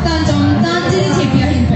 어떤 좀 딴지리 제비야 힘빼.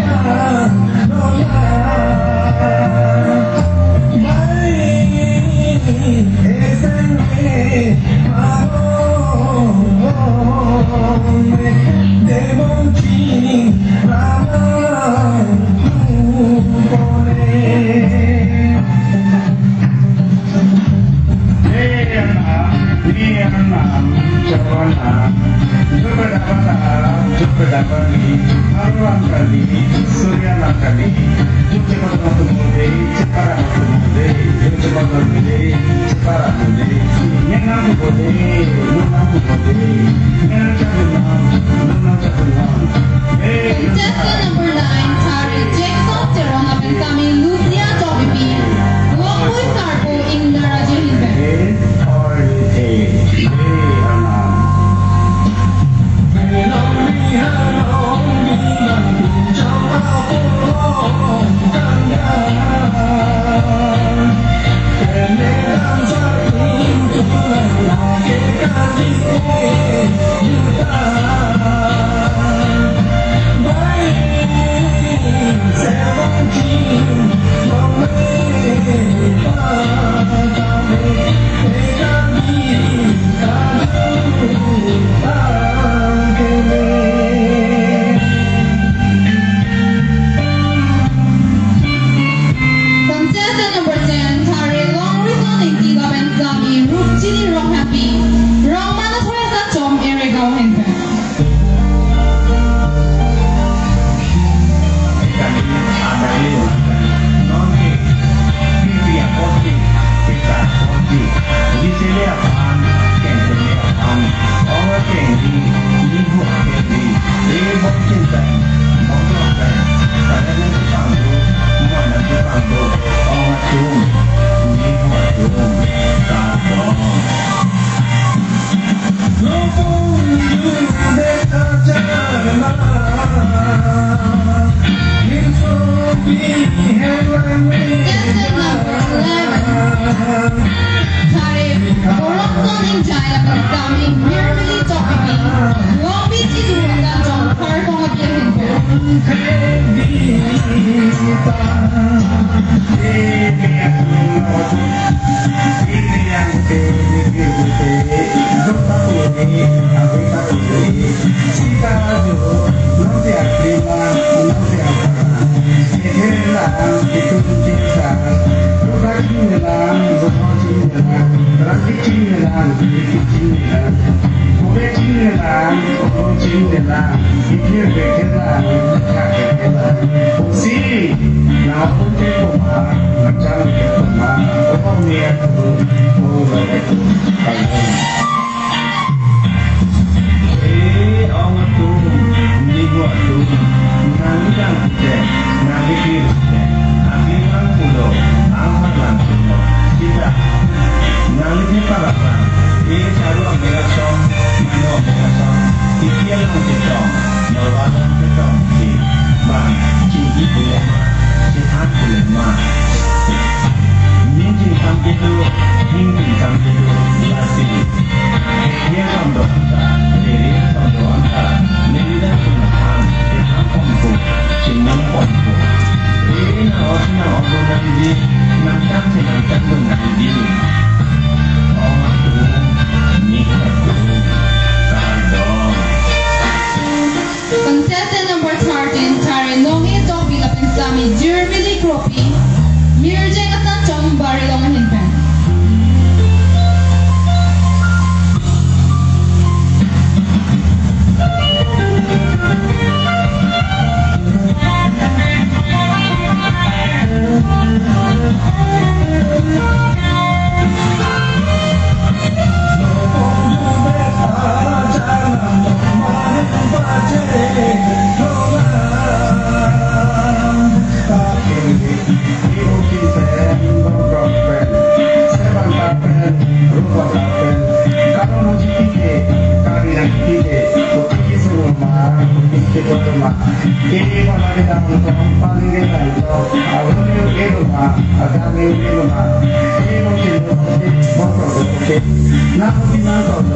Naku sinatodo,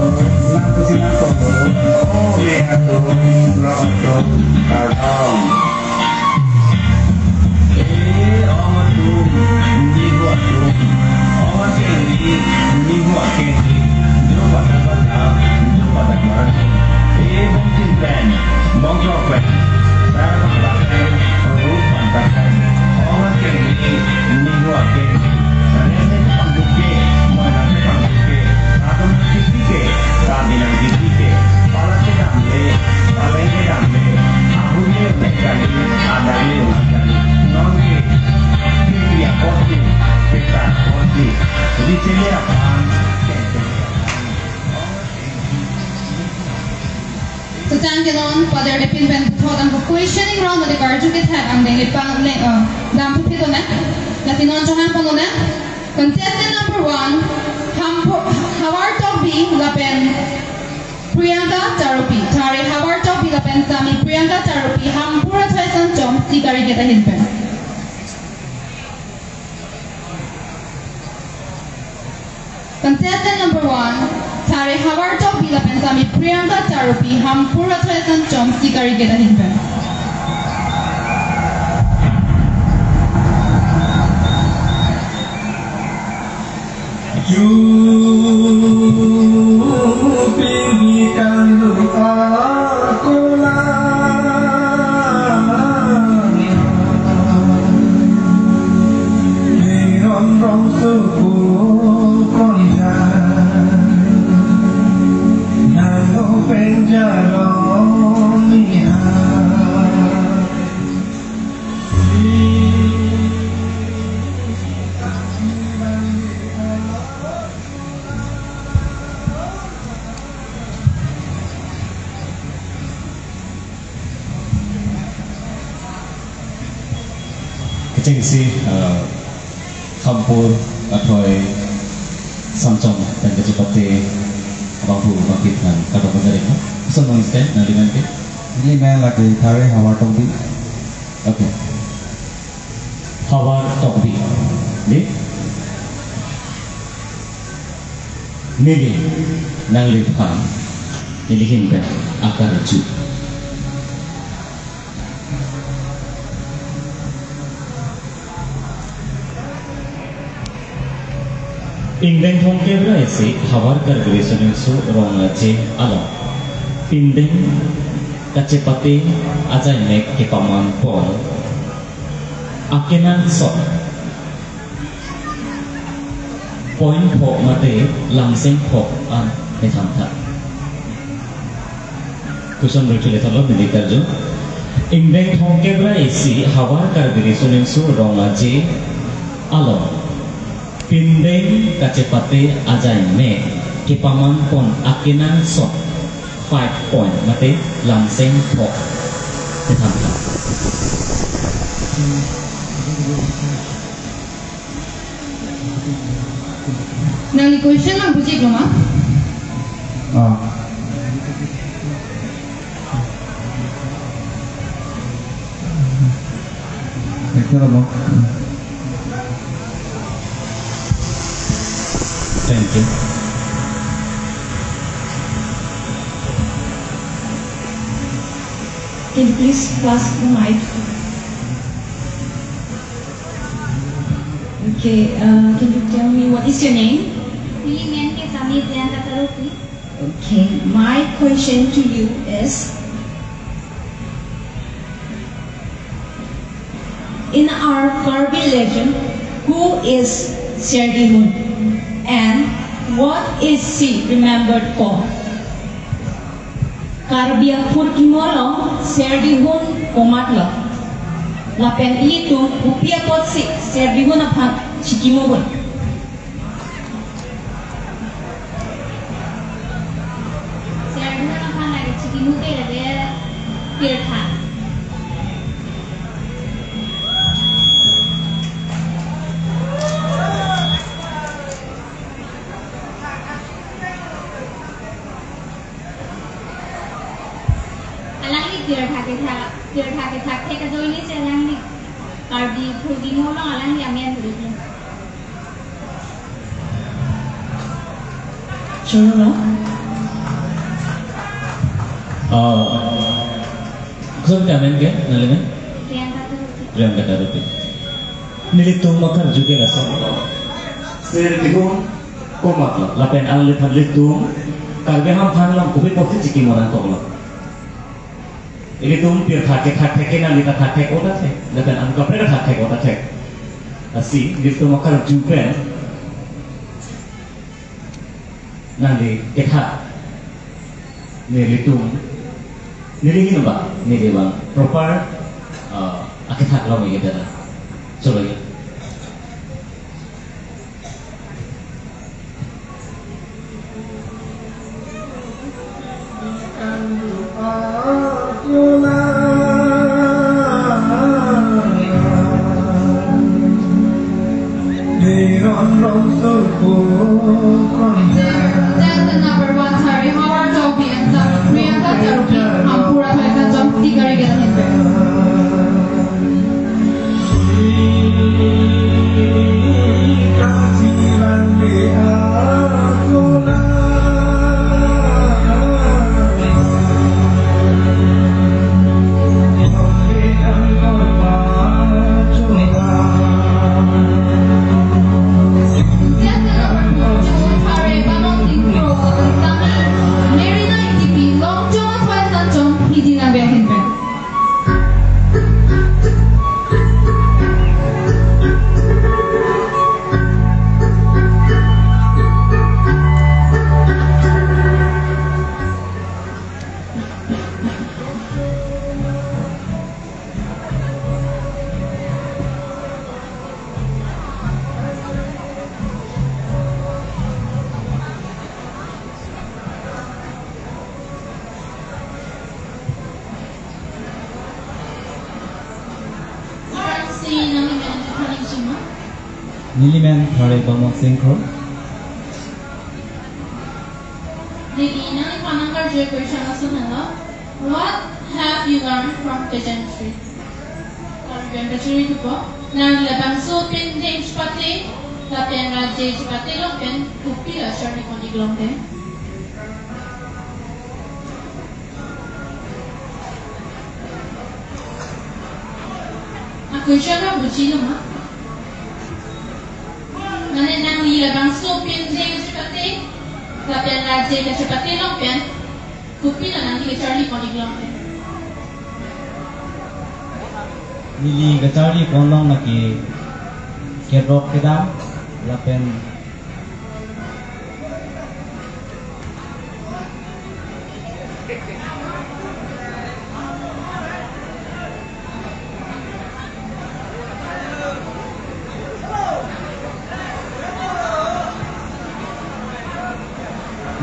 oh, So thank you Lon pada depin ben thot ang questioning round with the garju ke tha ang deng pang le dam phi to na lati non johan pang na contestant number 1 hawar topi lapen Priyanka Charupi thare hawar topi lapen sami Priyanka Charupi ham pura thaisan chom sikari ke ta hinpen contestant number 1 Thare hawar topi lapen sami Priyanka Charupi ham pura thaisan chom sikari ke ta hinpen You pinggikan aku lagi dengan rong suku kontan nalo penjara Kecil sih kampur atau samcong dan kecipati abang bu makitan kalau benerin senang sekali nanti nanti ini main lagi thare hawar topi oke hawar topi ni mili nang lipan nilihin ben akar ju Indeng thongke bra isi hawar kar gresone su rong ache alo indeng kacepati ajai mek ke paman pon akenan so point phok mate langseng phok an ne thamtha kuson rutile thalo medical jo indeng thongke bra isi hawar kar gresone su rong ache alo Pindeng kacepate ajai me kipaman pon akinan sok 5 point mate langseng phok te thamtha nang ni question ang buji ko ma Ito mo. Thank you. Can you please pass the mic? Okay, can you tell me what is your name? Okay, my question to you is, in our Karbi legend, who is Serdihun and what is she remembered for? Karbiya Purkimolo Serdihun Komatlo Lapen itu upia potsi Serdihun apa Chikimogun Serdihun apa lagi Chikimute ada Tirtha Tirtha ke thak ke kadoi ni selang ni Karbi Purkimolo alang ni amian dulu Sure no? Kusum kamen ke nalimen? Priam kata rupi. Nilitung makar juga rasa. Sertigun komat lah. Lapen al litung. Karbe ham phanglam kubi pokti ciki moran toklo. Ilitung pir khake na lita khake oda the. Lapen am kapre khake oda the. Asi nilitung makar juga. Nanti kethat. Nilitung. Nilingin ba? Nilibang proper akithat lo gitu dah. Coba ya. Contestant number 1, Harry Howard Toby and Priyanka Taruki, Hampura Thaikan Jom, 3 kali kita himpe. Niliman thare bama synchro. What have you learned from pageantry? Nang labang so pinding chpati, lapian raje chpati loken, kupi la shari koni glongde. Aku siapa buci lama? Mana nang labang so pinding chpati, lapian raje chpati loken, kupi la nang di shari koni glongde. Nili gacari pondong lagi kerok kedam lapen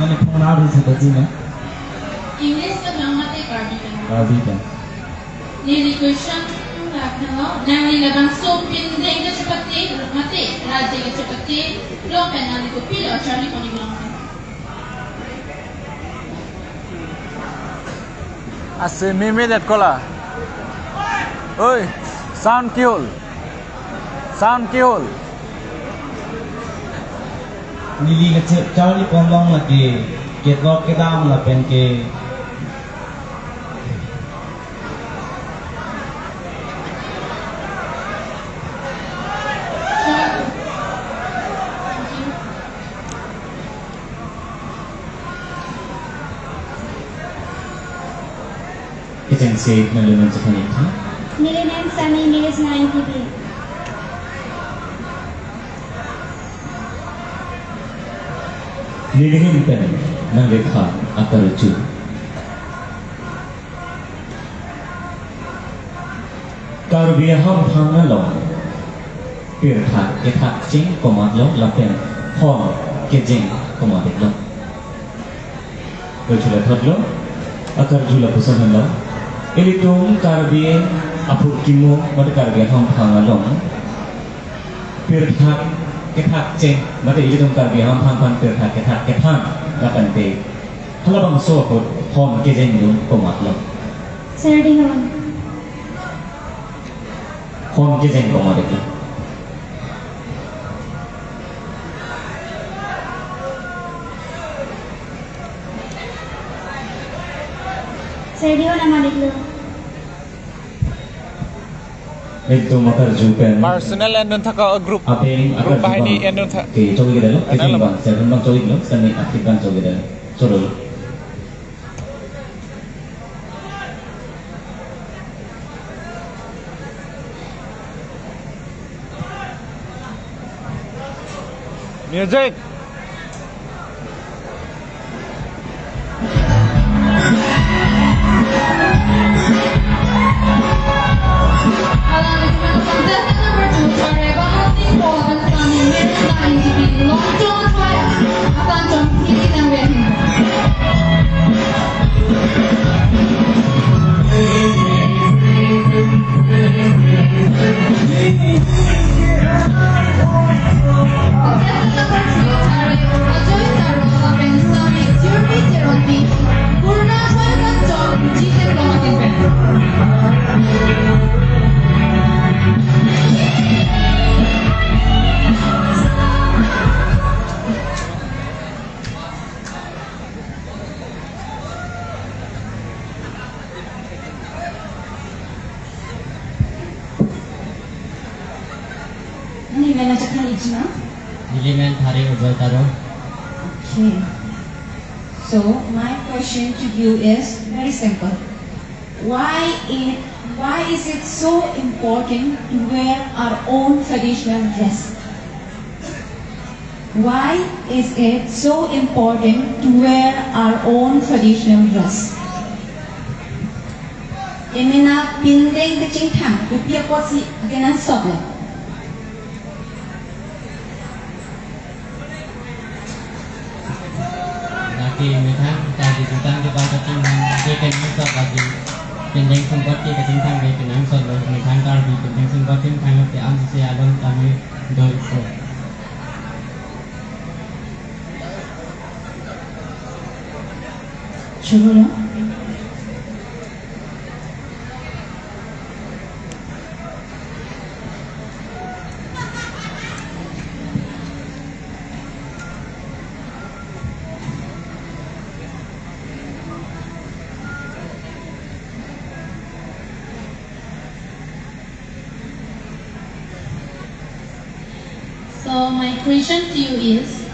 Nani pengaruh seperti ni? English ka lang mati cardigan. Cardigan. Nili question lakno nang labang so pinding ka chpati mati raje ka chpati loken nang di kupi la shari koni glongde. Ase mimi dat kola. Oi, sound kill. Sound kill. Nili gacari pondong lagi kerok kedam lapen ke Agency naliman sa kanita. Niliman Sunny News 9 TV. Nilihim pen ng lekha akarju. Karbiyaham hangalong pirtha ketha ching komadlo lapen hon kejing komadlo. Berjula thadlo akarjula pusanalo. Ilitung karbiye apur kimo mata karbiyaham hangalong pirtha ketha ching mata ilitung karbiyaham hang pirtha ketha lapan te halabang so hon kejing yun komadlo. Saturday hon. Hon kejing komadlo. Sergio nama diklo. Itu makar jupen. Personal and nun thaka group. Apeng Group bahini and nun thaka. Ke cogi kita lo. Kenal Bang, saya bang cogi lo. Kami aktifkan cogi kita. Corol. Music. Okay. So my question to you is very simple. Why is it so important to wear our own traditional dress? Why is it so important to wear our own traditional dress? Emina pindeng kecing thang, upia posi aganan soble. Lagi mitang tadi tentang di bawah tentang dia kenal sok lagi tentang sempat dia tentang dia kenal sok loh mitang kar di tentang sempat tentang dia am si alon kami doi so. Coba lah. So my question to you is,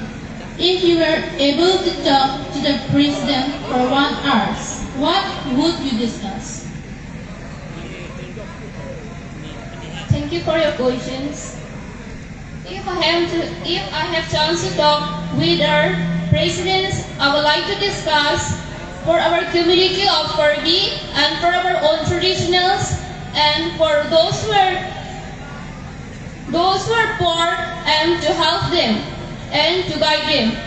if you were able to talk to the president for 1 hour, what would you discuss? Thank you for your questions. If I have chance to talk with our presidents, I would like to discuss for our community of Corby and for our own traditionals and for those who are poor and to help them and to guide them.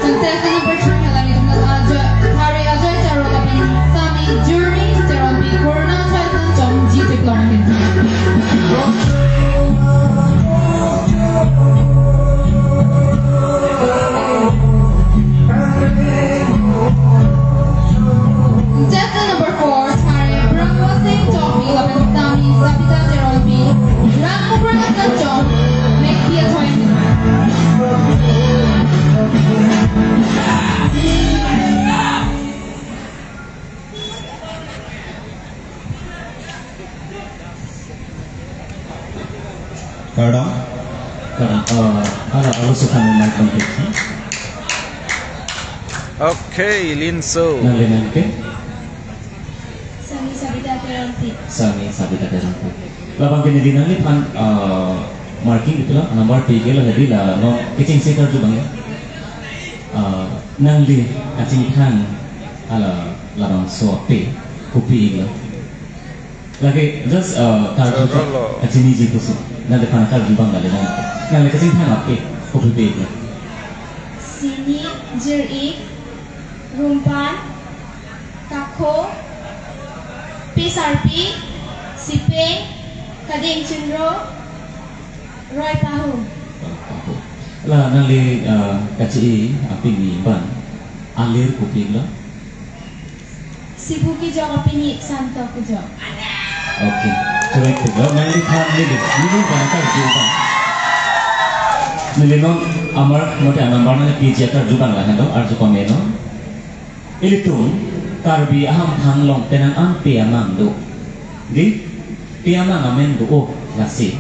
Contestant number 3 kami hari aja cara tapi kami jury teron bi corona thailand trong ji diploma. Contestant number 4 hari berangwasi trong bi lapan kami sabita teron bi rangko berangkat trong make the appointment. Kada? Ada urusan dengan kompetisi. Okay, Linso. Nalinan ke? Sami sabita teranti. Sami sabita teranti. Labang kini dinali pan marking itu lah, nomor 3 lah jadi lah, no kecing sekitar tu bang ya. Nangli kacing kan, ala labang sope kopi lah. Lagi just taruh kacing ni jitu sih. Nanti panakal jubang kali nang. Nangli kacing kan apa? Kopi lah. Sini jeri, rumpan, kako, pisarpi, sipeng, kading cendro, roy pahu. là năng li cái chị pin gì bạn alir của pin đó. Sibuki jo opini santo kujo. Ok, coba itu năng li tham li được những cái cái gì bạn. Nên nó amar một cái number này PG cái gì bạn là hết đó, arju comment nó. Itu karbi aham thang long tenan am piamang do. Di piamang amen do oh nasi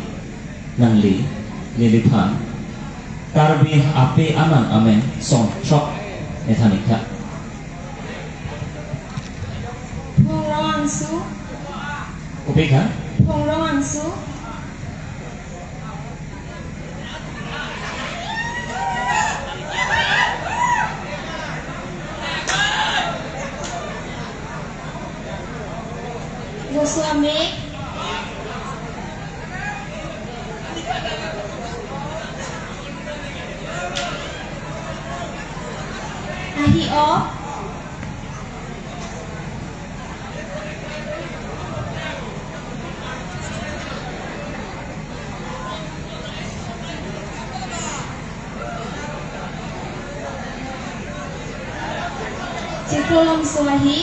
năng li li phan. Karbi ape amang amen song chok ethanika. Pongrong ansu. Upik ha? Pongrong ansu. Gosuame. Ahi o. Cikulong suahi.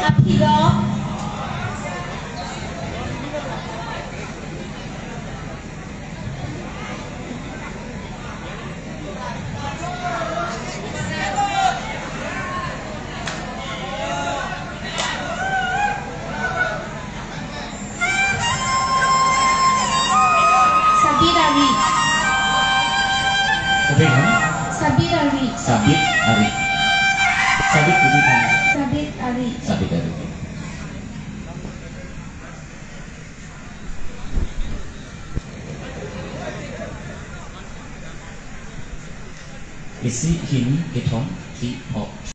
Apigo. Sabirari. Upik ha? Sabirari. Sabit ari. Sabit upik ha? Sabit ari. Sabit ari. Isi hini ketong ti op.